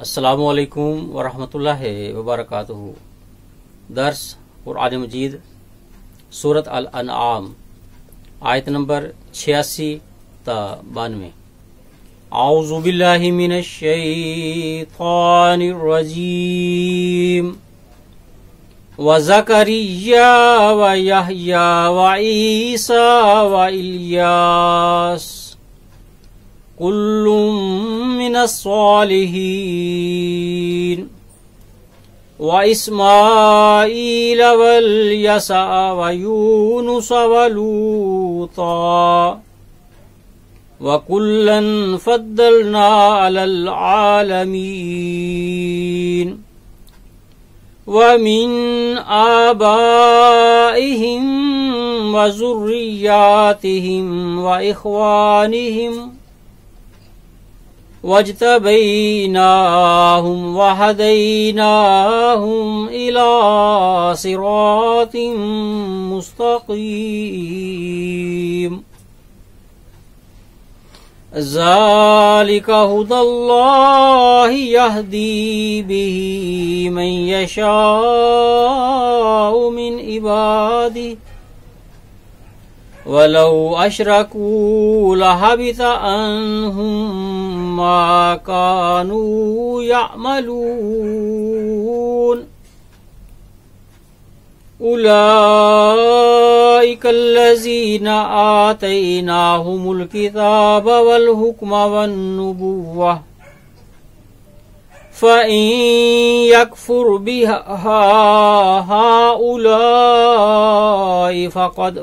السلام علیکم ورحمۃ اللہ وبرکاتہ۔ درس قرآن مجید سورۃ الانعام آیت نمبر 86 تا 92۔ اعوذ باللہ من الشیطان الرجیم۔ وزکریا ویحیی وعیسیٰ والیاس کل من الصالحین واسماعیل والیسع ویونس ولوطا وکلا فضلنا علی العالمین ومن آبائهم وذریاتهم وإخوانهم واجتبیناهم وہدیناهم إلی صراط مستقیم۔ ذالک ھدی اللہ یہدی بہ من یشاء من عبادہ وَلَوْ أَشْرَكُوا لَحَبِطَ عَنْهُمْ مَا كَانُوا يَعْمَلُونَ أُولَئِكَ الَّذِينَ آتَيْنَاهُمُ الْكِتَابَ وَالْحُكْمَ وَالنُّبُوَّةَ فَإِن يَكْفُرْ بِهَا هَؤُلَاءِ فَقَدْ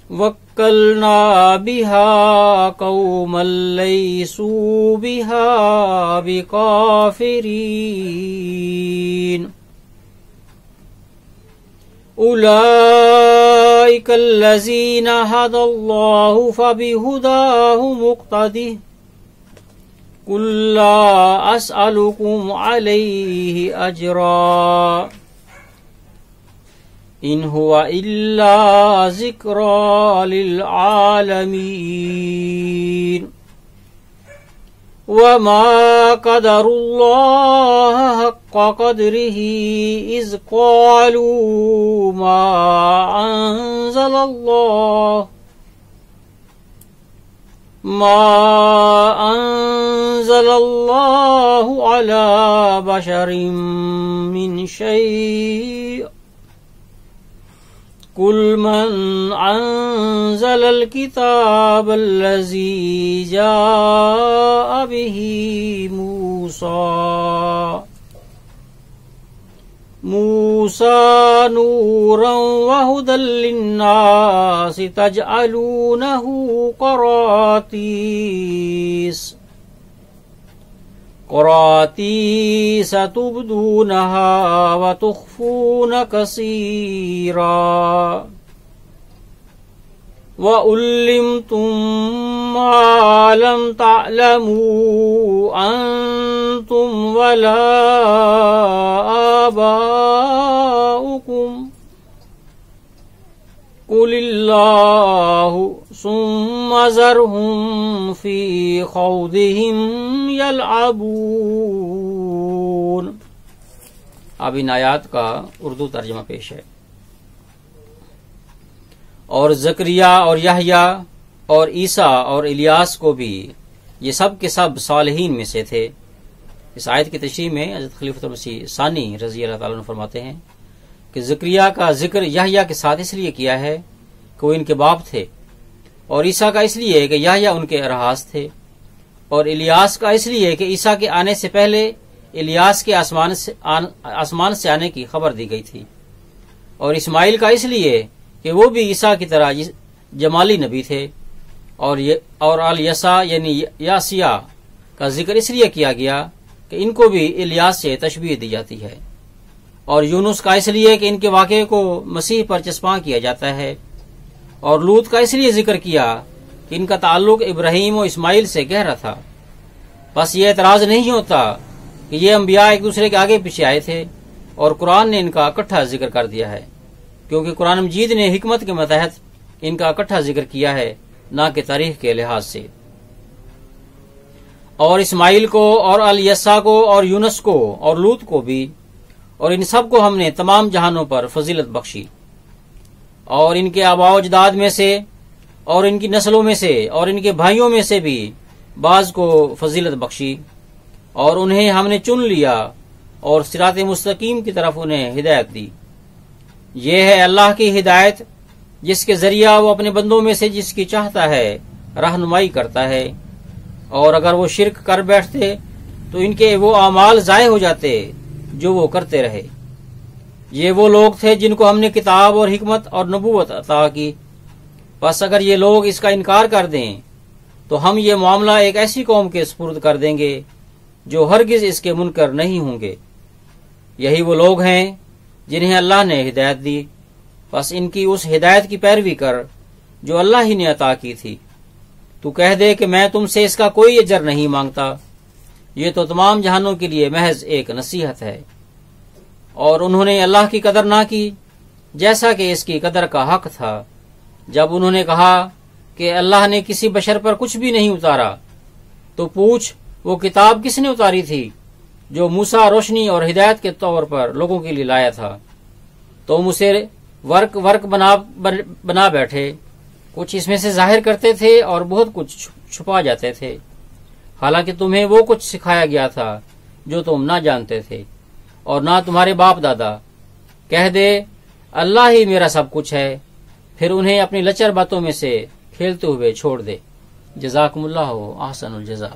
وَكَّلْنَا بِهَا قَوْمًا لَيْسُوا بِهَا بِكَافِرِينَ أولئك الذين هدى الله فبهداه مقتده قل لا أسألكم عليه أجرا إن هو إلا ذكرى للعالمين وما قدر الله حق قدره إذ قالوا ما أنزل الله على بشر من شيء قل من أنزل الكتاب الذي جاء به موسى نورا وهدى للناس تجعلونه قراطيس تبدونها وتخفون كثيرا وَعُلِّمْتُم مَّا لَمْ تَعْلَمُوا أَنتُمْ وَلَا آبَاؤُكُمْ قُلِ اللَّهُ ثُمَّ ذَرْهُمْ فِي خَوْضِهِمْ يَلْعَبُونَ۔ اب ان آیات کا اردو ترجمہ پیش ہے۔ اور زکریا اور یحییٰ اور عیسیٰ اور الیاس کو بھی یہ سب کے سب صالحین میں سے تھے۔ اس آیت کی تشریح میں حضرت خلیفۃ المسیح ثانی رضی اللہ تعالیٰ عنہ فرماتے ہیں کہ زکریا کا ذکر یحییٰ کے ساتھ اس لیے کیا ہے کہ وہ ان کے باپ تھے، اور عیسیٰ کا اس لیے کہ یحییٰ ان کے ارحاس تھے، اور الیاس کا اس لیے کہ عیسیٰ کے آنے سے پہلے الیاس کے آسمان سے آنے کی خبر دی گئی تھی، اور اسماعیل کا اس لیے کہ وہ بھی عیسیٰ کی طرح جمالی نبی تھے، اور الیسع یعنی یاسیہ کا ذکر اس لیے کیا گیا کہ ان کو بھی الیاس سے تشبیہ دی جاتی ہے، اور یونس کا اس لیے کہ ان کے واقعے کو مسیح پر چسپاں کیا جاتا ہے، اور لوط کا اس لیے ذکر کیا کہ ان کا تعلق ابراہیم و اسماعیل سے گہرا تھا۔ بس یہ اعتراض نہیں ہوتا کہ یہ انبیاء ایک دوسرے کے آگے پیچھے آئے تھے، اور قرآن نے ان کا اکٹھا ذکر کر دیا ہے، کیونکہ قرآن مجید نے حکمت کے متحد ان کا اکٹھا ذکر کیا ہے، نہ کہ تاریخ کے لحاظ سے۔ اور اسماعیل کو اور الیسا کو اور یونس کو اور لوط کو بھی، اور ان سب کو ہم نے تمام جہانوں پر فضیلت بخشی، اور ان کے آباء و اجداد میں سے اور ان کی نسلوں میں سے اور ان کے بھائیوں میں سے بھی بعض کو فضیلت بخشی، اور انہیں ہم نے چن لیا اور صراط مستقیم کی طرف انہیں ہدایت دی۔ یہ ہے اللہ کی ہدایت، جس کے ذریعہ وہ اپنے بندوں میں سے جس کی چاہتا ہے رہنمائی کرتا ہے، اور اگر وہ شرک کر بیٹھتے تو ان کے وہ اعمال ضائع ہو جاتے جو وہ کرتے رہے۔ یہ وہ لوگ تھے جن کو ہم نے کتاب اور حکمت اور نبوت عطا کی، بس اگر یہ لوگ اس کا انکار کر دیں تو ہم یہ معاملہ ایک ایسی قوم کے سپرد کر دیں گے جو ہرگز اس کے منکر نہیں ہوں گے۔ یہی وہ لوگ ہیں جنہیں اللہ نے ہدایت دی، بس ان کی اس ہدایت کی پیروی کر جو اللہ ہی نے عطا کی تھی۔ تو کہہ دے کہ میں تم سے اس کا کوئی اجر نہیں مانگتا، یہ تو تمام جہانوں کے لیے محض ایک نصیحت ہے۔ اور انہوں نے اللہ کی قدر نہ کی جیسا کہ اس کی قدر کا حق تھا، جب انہوں نے کہا کہ اللہ نے کسی بشر پر کچھ بھی نہیں اتارا، تو پوچھ وہ کتاب کس نے اتاری تھی جو موسیٰ روشنی اور ہدایت کے طور پر لوگوں کے لیے لایا تھا؟ تم اسے ورک بنا بیٹھے، کچھ اس میں سے ظاہر کرتے تھے اور بہت کچھ چھپا جاتے تھے، حالانکہ تمہیں وہ کچھ سکھایا گیا تھا جو تم نہ جانتے تھے اور نہ تمہارے باپ دادا۔ کہہ دے اللہ ہی میرا سب کچھ ہے، پھر انہیں اپنی لچر باتوں میں سے کھیلتے ہوئے چھوڑ دے۔ جزاکم اللہ احسن الجزا۔